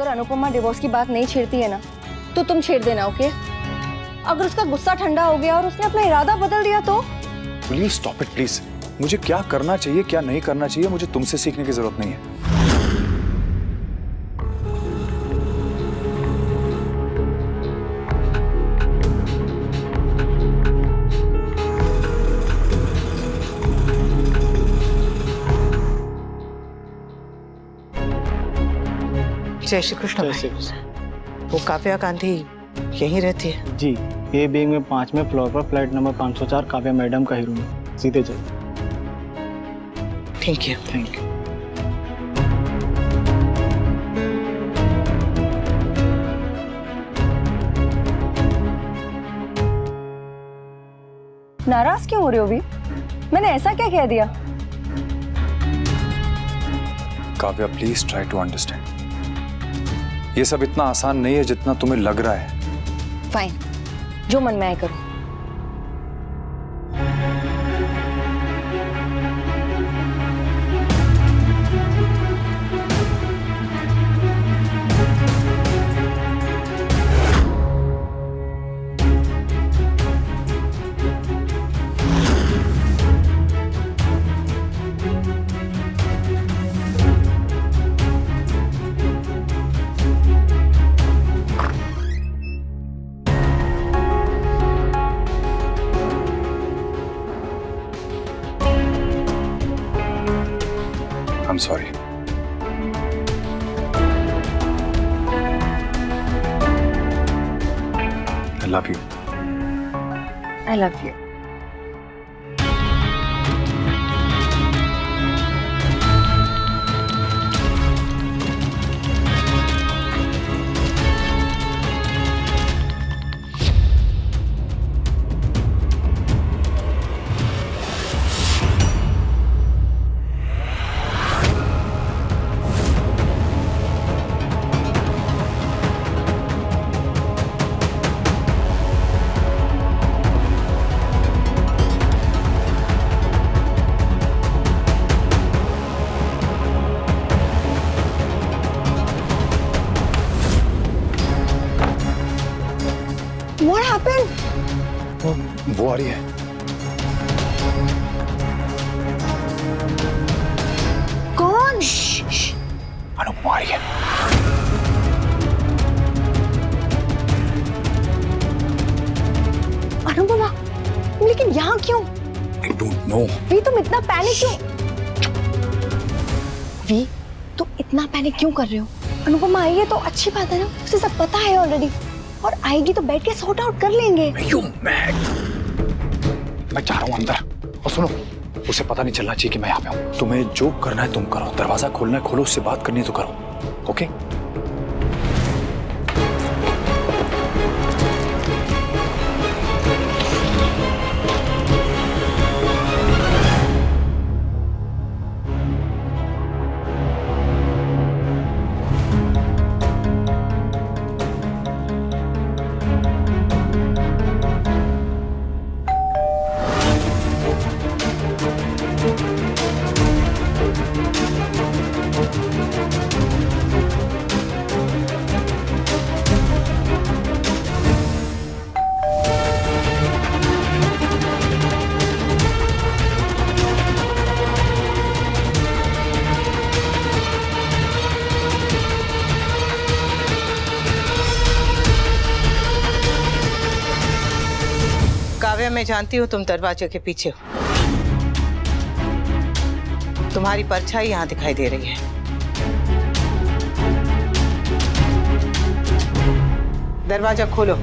अगर अनुपमा डिवोर्स की बात नहीं छेड़ती है ना तो तुम छेड़ देना, ओके? अगर उसका गुस्सा ठंडा हो गया और उसने अपना इरादा बदल दिया तो? Please stop it please. मुझे क्या करना चाहिए क्या नहीं करना चाहिए मुझे तुमसे सीखने की जरूरत नहीं है। जय श्री कृष्ण भाई। वो काव्या गांधी यहीं रहती है? जी, ए विंग में 5वें फ्लोर पर फ्लैट नंबर 504 काव्या मैडम का ही रूम है। सीधे चलो। Thank you. Thank you. नाराज क्यों हो रहे हो भी? मैंने ऐसा क्या कह दिया? Kavya please try to understand. ये सब इतना आसान नहीं है जितना तुम्हें लग रहा है। फाइन, जो मन में आए करो। I'm sorry. I love you. I love you. What happened? वो आ रही है। कौन? अनुपमा आ रही है। अनुपमा, लेकिन यहाँ क्यों? I don't know. वी, तुम इतना पैनिक क्यों? वी, तुम इतना पैनिक क्यों कर रहे हो? अनुपमा आई है तो अच्छी बात है ना, उसे सब पता है ऑलरेडी, और आएगी तो बैठ के सॉर्ट आउट कर लेंगे। You mad? मैं जा रहा हूँ अंदर। और सुनो, उसे पता नहीं चलना चाहिए कि मैं यहाँ पे हूँ। तुम्हें जो करना है तुम करो। दरवाजा खोलना है खोलो, उससे बात करनी है तो करो। ओके? काव्या, मैं जानती हूँ तुम दरवाजे के पीछे हो। तुम्हारी परछाई यहाँ दिखाई दे रही है। दरवाजा खोलो।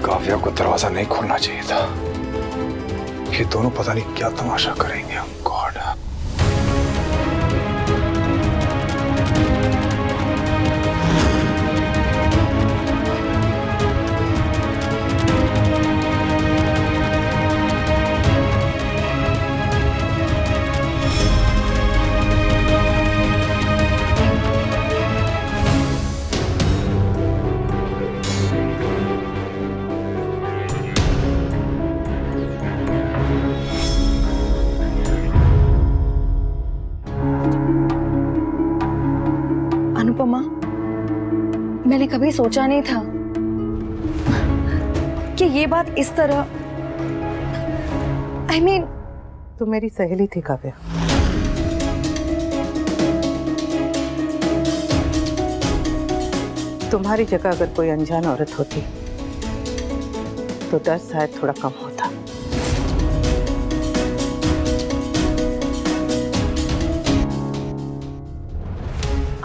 काव्या को दरवाजा नहीं खोलना चाहिए था। ये दोनों पता नहीं क्या तमाशा करेंगे। गॉड। कभी सोचा नहीं था कि ये बात इस तरह, I mean, तू मेरी सहेली थी काव्या। तुम्हारी जगह अगर कोई अनजान औरत होती तो डर शायद थोड़ा कम होता।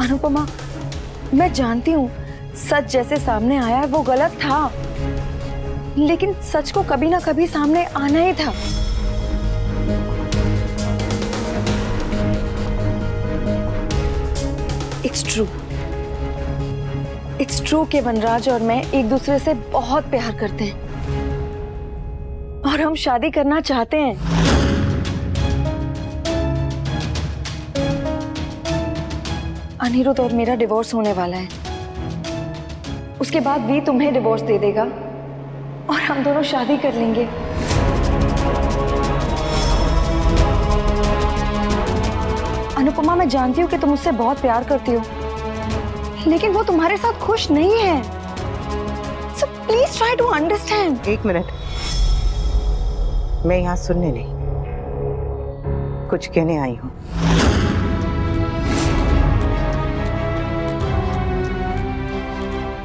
अनुपमा, मैं जानती हूँ सच जैसे सामने आया है वो गलत था, लेकिन सच को कभी ना कभी सामने आना ही था। It's true कि वनराज और मैं एक दूसरे से बहुत प्यार करते हैं और हम शादी करना चाहते हैं। अनिरुद्ध और मेरा डिवोर्स होने वाला है। उसके बाद भी तुम्हें डिवोर्स दे देगा और हम दोनों शादी कर लेंगे। अनुपमा, मैं जानती हूँ कि तुम मुझसे बहुत प्यार करती हो, लेकिन वो तुम्हारे साथ खुश नहीं है। So please try to understand. एक मिनट, मैं यहाँ सुनने नहीं, कुछ कहने आई हूँ।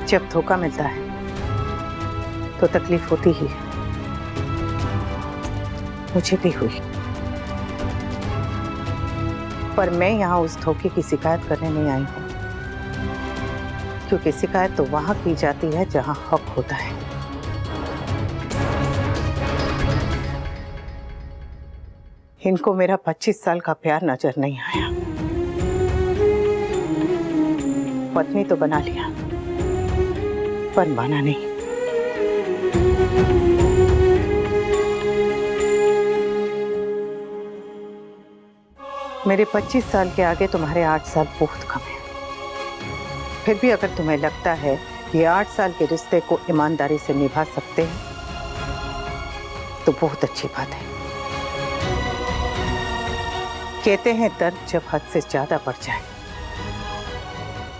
जब धोखा मिलता है तो तकलीफ होती ही है, मुझे भी हुई। पर मैं यहाँ उस धोखे की शिकायत करने नहीं आई हूँ, क्योंकि शिकायत तो वहां की जाती है जहां हक होता है। इनको मेरा 25 साल का प्यार नजर नहीं आया। पत्नी तो बना लिया, पर माना नहीं। मेरे 25 साल के आगे तुम्हारे 8 साल बहुत कम है। फिर भी अगर तुम्हें लगता है कि 8 साल के रिश्ते को ईमानदारी से निभा सकते हैं तो बहुत अच्छी बात है। कहते हैं दर्द जब हद से ज्यादा बढ़ जाए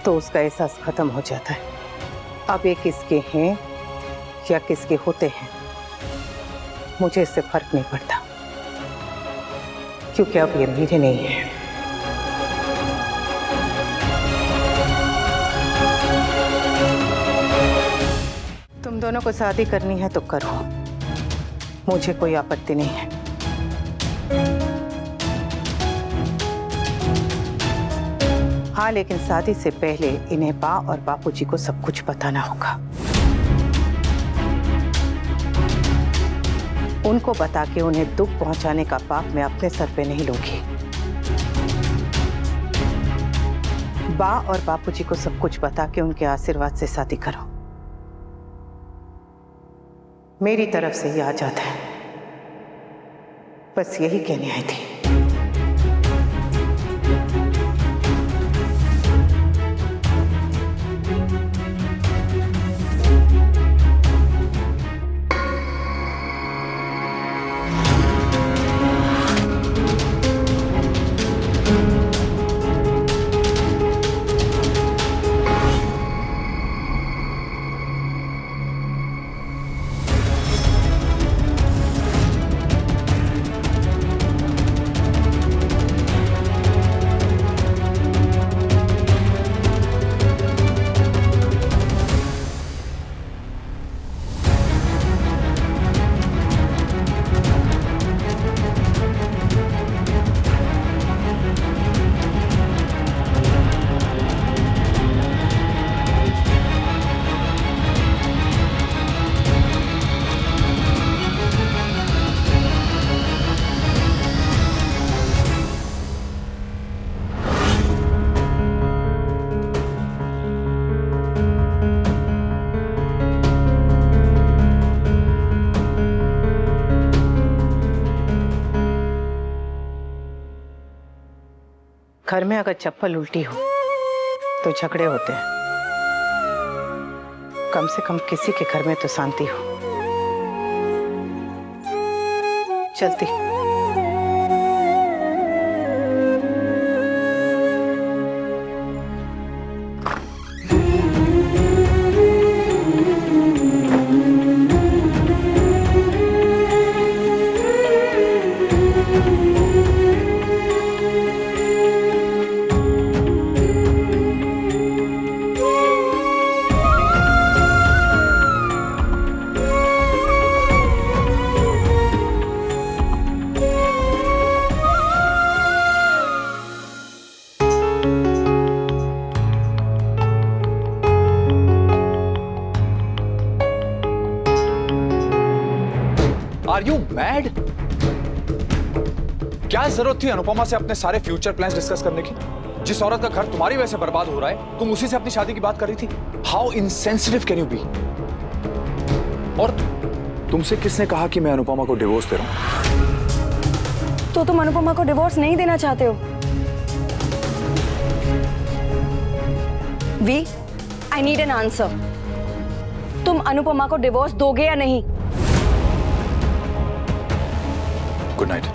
तो उसका एहसास खत्म हो जाता है। अब ये किसके हैं या किसके होते हैं मुझे इससे फर्क नहीं पड़ता, क्योंकि अब ये मेरे नहीं है। तुम दोनों को शादी करनी है तो करो, मुझे कोई आपत्ति नहीं है। हाँ, लेकिन शादी से पहले इन्हें माँ और बापूजी को सब कुछ बताना होगा। उनको बता के उन्हें दुख पहुंचाने का पाप मैं अपने सर पे नहीं लूंगी। बा और बापूजी को सब कुछ बता के उनके आशीर्वाद से शादी करो। मेरी तरफ से ये आजाद है। बस यही कहने आई थी। घर में अगर चप्पल उल्टी हो तो झगड़े होते हैं। कम से कम किसी के घर में तो शांति हो। चलती। Are you mad? क्या जरूरत थी अनुपमा से अपने सारे फ्यूचर प्लान्स डिस्कस करने की? जिस औरत का घर तुम्हारी वजह से बर्बाद हो रहा है, तुम उसी से अपनी शादी की बात कर रही थी? How insensitive can you be? और तुमसे किसने कहा कि मैं अनुपमा को डिवोर्स दे रहा हूं? तो तुम अनुपमा को डिवोर्स नहीं देना चाहते हो? We, I need an answer. तुम अनुपमा को डिवोर्स दोगे या नहीं? Good night.